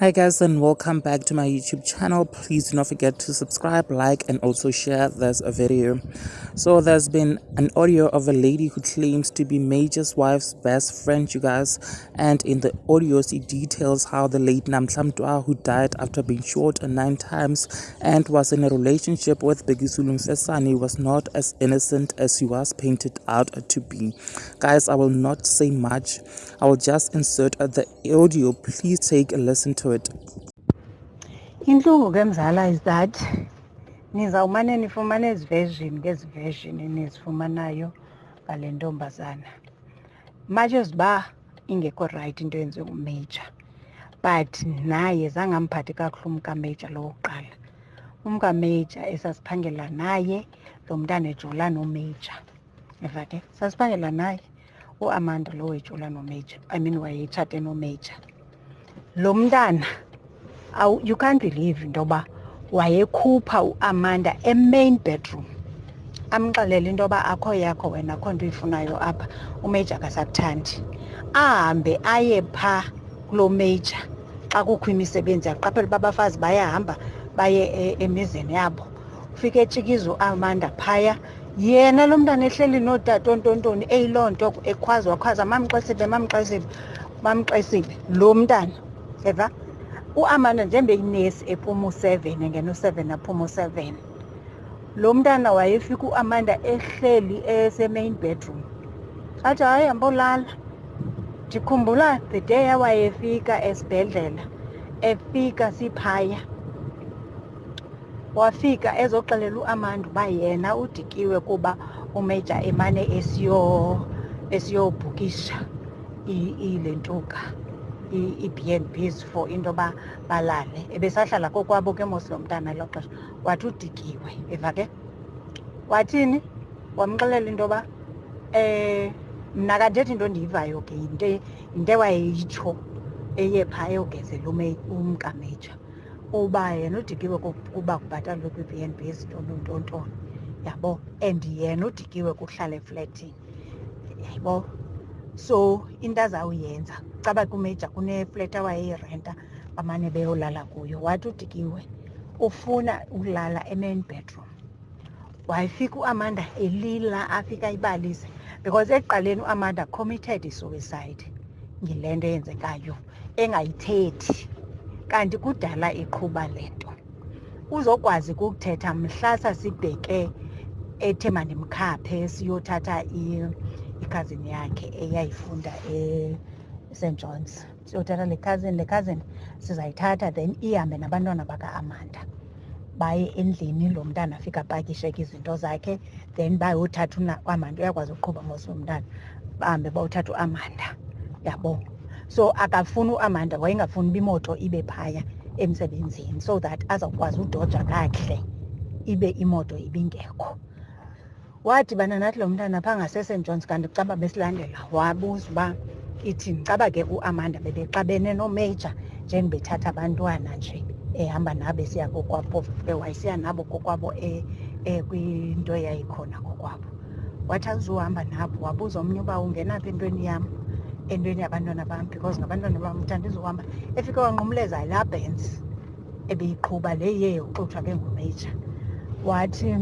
Hi guys, and welcome back to my YouTube channel. Please do not forget to subscribe, like, and also share this video. So there's been an audio of a lady who claims to be Major's wife's best friend, you guys, and in the audio she details how the late Namhla Major, who died after being shot 9 times and was in a relationship with Bhekisulu Mfesane, was not as innocent as she was painted out to be. Guys, I will not say much. I will just insert the audio. Please take a listen to it. Inhlungu ke mzala is that nizawumane nifumane ezi version ngezi version nizifumanayo ngale ntombazana. Much as uba ingekho right into yenziwe nguMajor, but naye zange amphathe kakuhle umkaMajor lo wokuqala. UmkaMajor esasiphangela naye lo mntana ejola noMajor. Eva ke sasiphangela naye uAmanda lo wejola noMajor. I mean wayetshate noMajor. Lo mntana you can't believe into yoba wayekhupha uAmanda main bedroom amxelele into yoba akho yakho wena akho nto uyifunayo apha uMajor akasakuthandi, ahambe aye phaa kulo Major xa kukho imisebenzi aqaphele uba abafazi bayahamba baye emizini yabo. Ufike etshikiza uAmanda phaya, yena lo mntana ehleli nootata ontontoni eyiloo nto ekhwazwa mamxesibe lo mntana eva. uAmanda njengoba eyinesi ephuma u7 engena u7 aphuma u7, lo mntana wayefika uAmanda ehleli ese-main bedroom athi hayi hambolala. Ndikhumbula the day awayefika esibhedlela, efika siphaya, wafika ezoxelela uAmanda uba yena udikiwe kuba uMajor emane esiyobhukisha ile ntuka i-B&Bs for into yoba balale. Ebesahlala kokwabo ke mos lo mntana lo xesha. Wathi udikiwe, eva ke. Wathini? Wamxelela into yoba mna kandithethi into endiyivayo ke yinto wayeyitsho eye phaa eyogezela umkaMajor uba yena udikiwe kuba kubhatalwe kwi-B&Bs ntontoni, yabo, and yena udikiwe kuhlala efletini, yayabo. So into azawuyenza caba kuMajor kuneflet awayeyirenta bamane beyolala kuyo. Wathi udikiwe ufuna ulala e-main bedroom. Wayefika uAmanda elila afika ibalise because ekuqaleni uAmanda committed i-suicide ngile nto eyenzekayo engayithethi, kanti kudala eqhuba le nto. Uzokwazi ukuthetha mhla sasibheke ethe mandimkhaphe siyothatha ikhazini yakhe eyayifunda eSt John's. Siyothatha le cousin sizayithatha then ihambe nabantwana bakaAmanda baye endlini, lo mntana afika apakishe ke izinto zakhe then bayothatha uAmanda. Uyakwazi uqhuba mos lo mntana, bahambe bayothatha uAmanda, yabo. So akafuni uAmanda, wayengafuni uba imoto ibe phaya emsebenzini so that azawukwazi udoja kakuhle ibe imoto ibingekho. Wadibana nathi lo mntana phaa ngaseSt John's kanti caba besilandela, wabuza uba ithini. Caba ke uAmanda bebexabene noMajor njengoba bethatha abantwana nje ehamba nabo esiya kokwabo, wayesiya nabo kokwabo kwinto eyayikhona kokwabo. Wathi azuhamba nabo, wabuza omnye uba ungena phi entweni yam, entweni yabantwana bam, because ngabantwana bam uthanda izohamba. Efike wanqumleza laa Benz ebeyiqhuba le iye yoxuthwa ke nguMajor. Wathi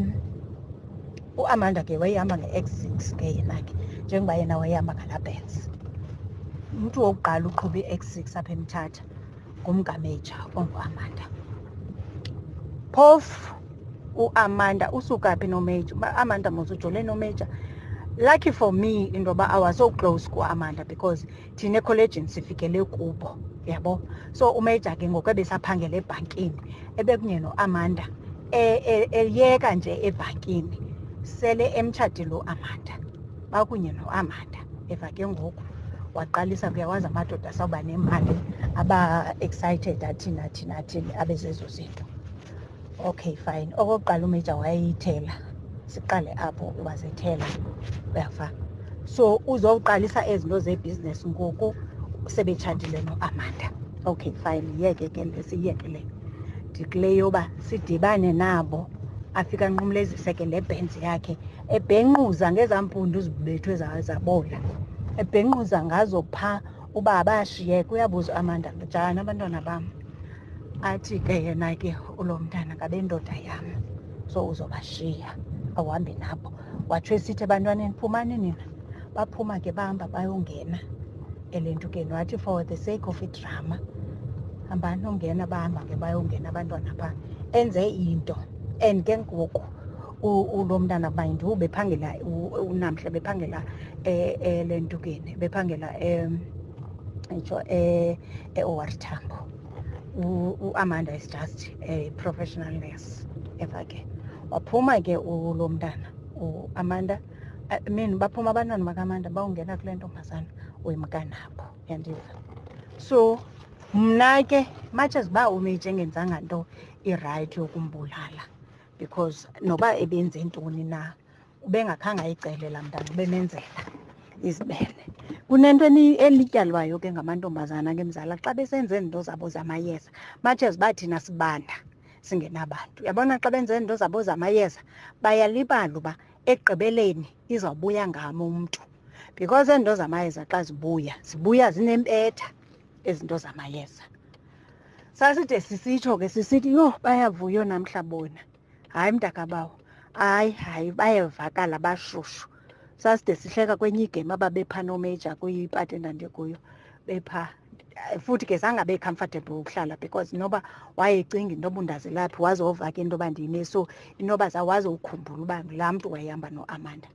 uAmanda ke wayehamba nge-X6 ke yena ke njengoba yena wayehamba ngalaa Benz. Umntu wokuqala uqhuba i-X6 apha eMthatha ngumkaMajor onguAmanda. Phofu uAmanda usuka phi noMajor? Amanda mos ujole noMajor. Lucky for me into yoba I was so close kuAmanda because thina ekholejini sifikele kubo, yabo. So uMajor ke ngoku ebesaphangela ebhankini ebekunye noAmanda eyeka nje ebhankini sele emtshatile uAmanda, bakunye noAmanda. Eva ke ngoku waqalisa kuyawazi amadoda asawuba nemali aba-excited athini abezezo zinto. Okay fine. Okokuqala uMajor wayeyithela, siqale apho wazethela, uyava. So uzowuqalisa ezinto zebhizinesi ngoku sebetshatile noAmanda. Okay fine, yeke ke siyeke le. Ndikule yoba sidibane nabo, afika anqumlezise ke le Benz yakhe ebhenquza ngezaa mpundu zibethwe zabola, ebhenquza ngazo phaa uba abashiyeke. Uyabuza uAmanda, njani abantwana bam? athi ke yena ke ulo mntana ngabendoda yam, so uzobashiya awuhambe nabo. Watsho esithi ebantwaneni, phumani nina. Baphuma ke bahamba bayongena elentukeni. Wathi for the sake of idrama, hambani ongena, bahamba ke bayongena abantwana phaa, enze into. And ke ngoku ulo mntana mind bephangela uNamhla bephangela elentukeni, bephangela itsho e-OR Tambo. Amanda is just a professional nurse. Eva ke waphuma ke ulo mntana Amanda, I mean baphuma abantwana bakamanda bawungena kule ntombazana wemka nabo, yandiva. So mna ke much as uba uMajor engenzanga nto irayithi yokumbulala, because noba ebenze ntoni na ubengakhange ayicele laa mntana, ubemenzela izibele. Kunento elityalwayo ke ngamantombazana ke mzala xa besenze izinto zabo zamayeza, much as uba thina sibanda singenabantu. Uyabona xa benze izinto zabo zamayeza bayalibala uba ekugqibeleni izawubuya ngam umntu, because izinto zamayeza xa zibuya zinempetha ezinto zamayeza. Saside sisitsho ke sisithi, yho bayavuyo namhla bona, hayi mntakabawo, hayi bayavakala bashushu. Saside sihleka kwenye igame ababepha noMajor kwipati endandikuyo bepha. Futhi ke zange abe comfortable ukuhlala, because noba wayecinga into yoba undazilaphi, wazova ke into yoba ndine, so inoba zawazi ukhumbula uba laa mntu wayehamba noAmanda.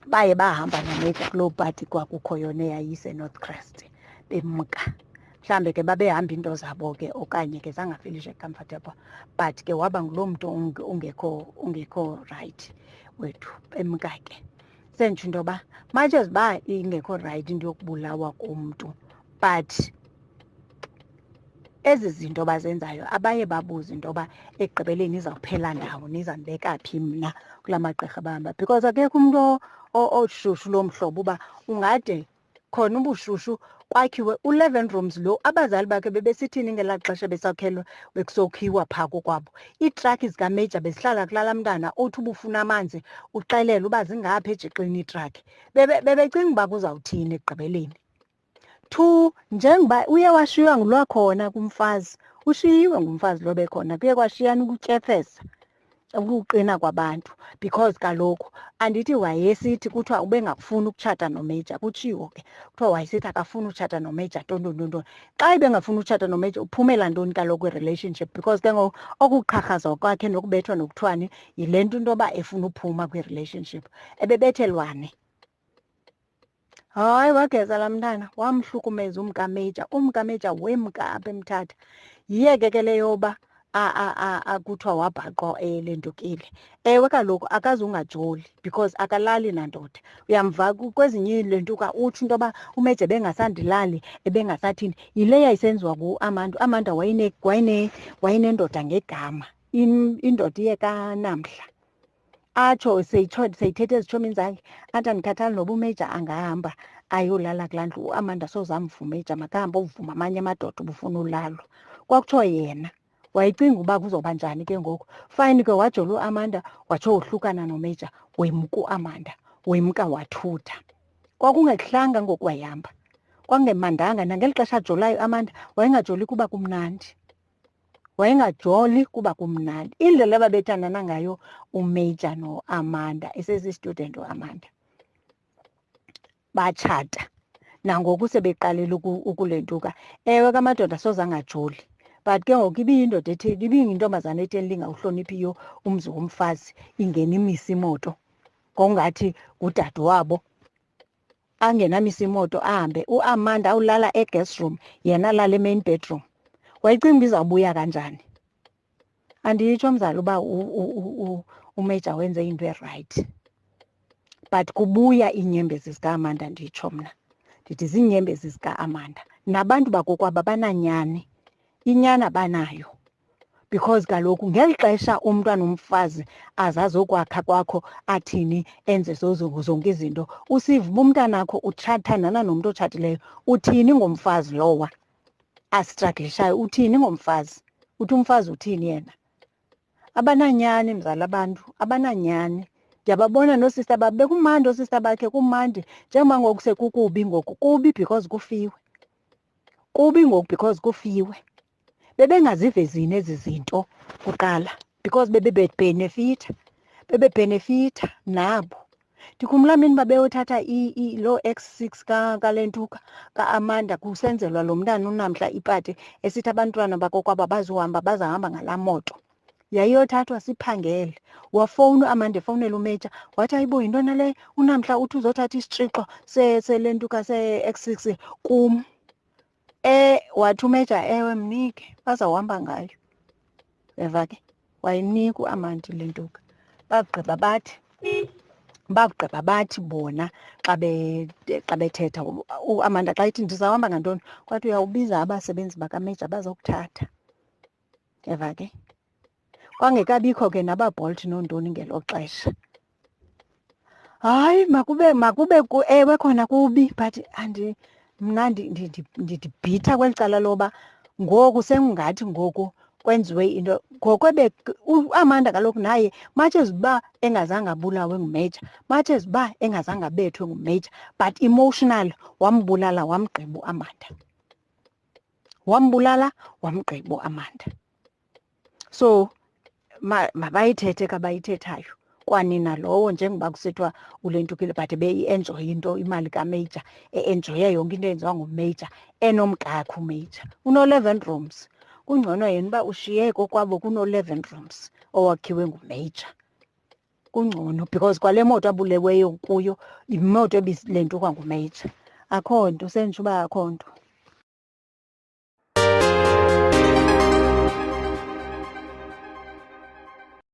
Baye bahamba noMajor kuloo pati kwakukho yona eyayise-North Crest bemka. Mhlawumbe ke babehamba into zabo ke, okanye ke zange afilishe comfortable, but ke waba nguloo mntu ungekho right wethu bemka ke. Sentsho into yoba much as uba ingekho right into yokubulawa komntu, but ezi zinto bazenzayo abaye babuze into yoba ekugqibeleni izawuphela ndawo, nizandibeka phi mna kula magqirha bahamba. Because akekho umntu oshushu lo mhlobo uba ungade khona ubushushu kwakhiwe u-11 rooms. Lo abazali bakhe bebesithini ngelaa xesha besakhelwa bekusokhiwa phaa kokwabo? Iitrakhi zikaMajor bezihlala kulala mntana, othi ubufuna amanzi uxelele uba zingapha ejixini iitrakhi. Bebecinga uba kuzawuthini ekugqibeleni. Two, njengoba uye washiywa ngulwakhona kumfazi, ushiyiwe ngumfazi lo bekhona, kuye kwashiyana ukutyefeza, ukuqina kwabantu. Because kaloku andithi wayesithi kuthiwa ubengafuni ukutshata noMajor, kutshiwo ke kuthiwa wayesithi akafuni utshata noMajor ntontoni. Xa ebengafuni utshata noMajor uphumela ntoni kaloku kwi-relationship? Because ke ngoku okuqhakrazwa kwakhe nokubethwa nokuthwani yile nto into yoba efuna uphuma kwi-relationship, ebebethelwane. Hayi, wageza laa mntana wamhlukumeza umkaMajor. UmkaMajor wemka apha emthatha. Yiyeke ke le yoba kuthiwa wabhaqwa elentukile. Ewe kaloku akaze ungajoli, because akalali nandoda. Uyamva kwezinye iilentuka utsho into yoba uMajor ebengasandilali, ebengasathini. Yile yayisenziwa Amanda wayenendoda ngegama, indoda iye kaNamhla. Atsho seyithetha ezitshomini zakhe athi andikhathali noba uMajor angahamba ayolala kulaa ndlu, uAmanda soze amvume uMajor, makahambe ovuma amanye amadoda ubufuna ulalwa. Kwakuthiwa yena wayecinga uba kuzoba njani ke ngoku. Fine ke wajola uAmanda, watsho wohlukana noMajor, wemka uAmanda, wemka wathutha. Kwakungehlanga ngoku wayehamba, kwakungemandanga. Nangeli xesha ajolayo Amanda wayengajoli kuba kumnandi, wayengajoli kuba kumnandi. Indlela ababethandana ngayo uMajor noAmanda, esesi-student uAmanda, batshata. Nangoku sebeqalile ukulentuka. Ewe ke amadoda soze angajoli, but ke ngoku ibiyindoda etheni, ibiyintombazana etheni lingawuhloniphiyo umzi womfazi, ingena imise imoto ngokungathi ngudade wabo, angenamisa imoto ahambe. UAmanda awulala e-guest room, yena alala e-main bedroom. Wayicinga uba izawubuya kanjani? Anditsho mzali uba uMajor wenze into erayithi, but kubuya iinyembezi zikaAmanda. Nditsho mna ndithi ziinyembezi zikaAmanda. Nabantu bakokwabo abananyani, inyani abanayo, because kaloku ngeli xesha umntwana omfazi azazokwakha kwakho athini, enze zonke izinto, usiva uba umntanakho utshathandana nomntu otshatileyo, uthini ngomfazi lowa astraglishayo? Uthini ngomfazi? Uthi umfazi uthini yena? Abananyani mzali, abantu abananyani. Ndiyababona noosista babo bekumandi, oosista bakhe kumandi, njengoba ngoku sekukubi ngoku. Kubi because kufiwe, kubi ngoku because kufiwe. bebengazivezi ezi zinto kuqala because bebebhenefitha nabo. Ndikhumbula mini babeyothatha loo X6 kaLentuka kaAmanda kusenzelwa lo mntana uNamhla ipati esithi abantwana bakokwabo bazahamba ngalaa moto. Yayiyothathwa siphangele. Wafowuna uAmanda efowunela uMajor wathi, hayibo yintoni le uNamhla uthi uzothatha isitshixo seLentuka se-X6 kum. Wathi uMajor, ewe mnike bazawuhamba ngayo. Eva ke wayinika uAmanda iLentuka. Bagqiba bathi bona xa bethetha uAmanda xa ithi ndizawuhamba ngantoni, kwathi uyawubiza abasebenzi bakaMajor bazokuthatha. Eva ke kwangekabikho ke nabaBolt noontoni ngelo xesha. Hayi, makube ewe khona kubi, but mna ndibhitha kweli cala loba ngoku sengathi ngoku kwenziwe into. uAmanda kaloku naye much as uba engazange abulawe nguMajor, much as uba engazange abethwe nguMajor, but emotional wambulala wamgqiba uAmanda. Wambulala wamgqiba uAmanda. So mabayithethe ke abayithethayo. Kwanina lowo njengoba kusithiwa uLentukile but beyi-enjoya into imali kaMajor, enjoya yonke into eyenziwa nguMajor, enomkakhe uMajor. Uno-11 rooms. Kungcono yena uba ushiye kokwabo kuno-11 rooms owakhiwe nguMajor. Kungcono because kwale moto abuleweyo kuyo yimoto ebilentukwa nguMajor. Akho nto, senditsho uba akho nto.